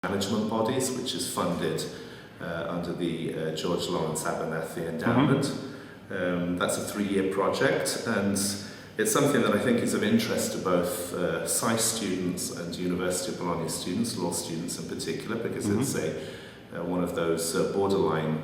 management bodies, which is funded under the George Lawrence Abernathy Endowment. That's a 3-year project, and it's something that I think is of interest to both SAIS students and University of Bologna students, law students in particular, because it's one of those borderline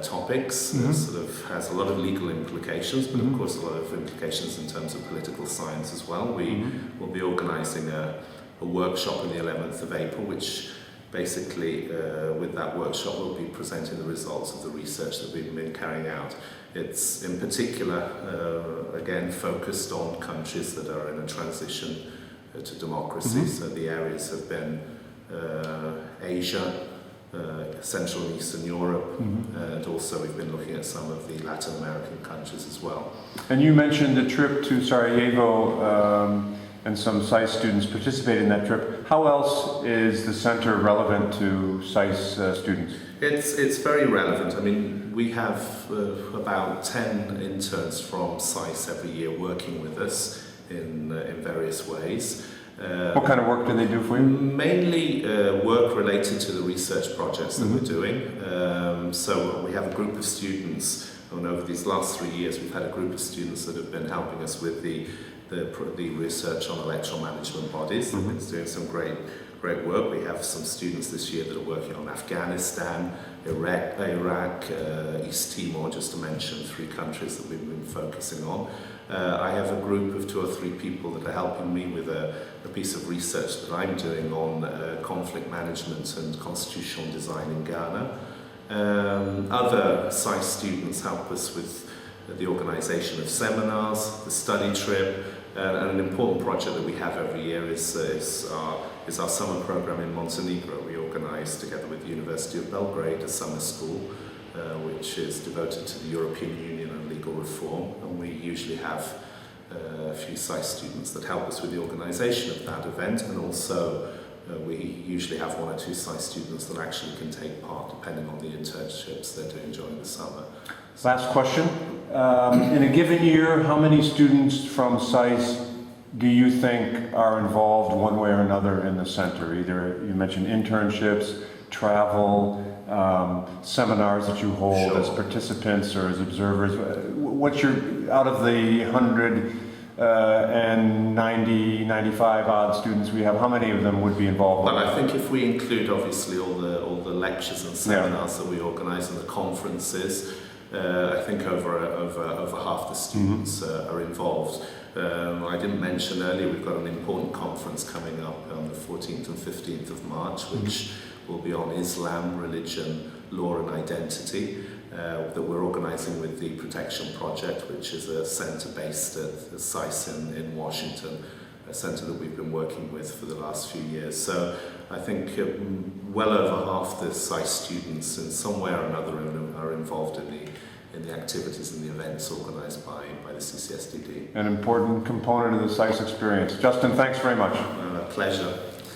topics that sort of has a lot of legal implications, but of course a lot of implications in terms of political science as well. We will be organising a workshop on the 11th of April, which basically with that workshop we'll be presenting the results of the research that we've been carrying out. It's in particular again focused on countries that are in a transition to democracy. So the areas have been Asia, Central and Eastern Europe, and also we've been looking at some of the Latin American countries as well. And you mentioned the trip to Sarajevo and some SAIS students participated in that trip. How else is the center relevant to SAIS students? It's very relevant. I mean, we have about 10 interns from SAIS every year working with us in various ways. What kind of work do they do for you? Mainly work related to the research projects that we're doing. So we have a group of students, and over these last 3 years we've had a group of students that have been helping us with the research on electoral management bodies. They've been doing some great work. We have some students this year that are working on Afghanistan, Iraq, East Timor, just to mention 3 countries that we've been focusing on. I have a group of 2 or 3 people that are helping me with a piece of research that I'm doing on conflict management and constitutional design in Ghana. Other SAIS students help us with the organisation of seminars, the study trip, and an important project that we have every year is our summer program in Montenegro. We organise together with the University of Belgrade a summer school which is devoted to the European Union and legal reform, and we usually have a few SAIS students that help us with the organisation of that event, and also we usually have 1 or 2 SAIS students that actually can take part depending on the internships they're doing during the summer. Last question. In a given year, how many students from SAIS do you think are involved one way or another in the center? Either you mentioned internships, travel, seminars that you hold as participants or as observers. What's your, out of the 190, 95 odd students we have, how many of them would be involved? Well, I think if we include obviously all the lectures and seminars that we organise and the conferences, I think over half the students are involved. I didn't mention earlier, we've got an important conference coming up on the 14th and 15th of March, which will be on Islam, religion, law and identity, that we're organising with the Protection Project, which is a centre based at SAIS in Washington, a centre that we've been working with for the last few years. So I think well over half the SAIS students in some way or another are involved in the activities and the events organised by the CCSDD. An important component of the SAIS experience. Justin, thanks very much. Pleasure.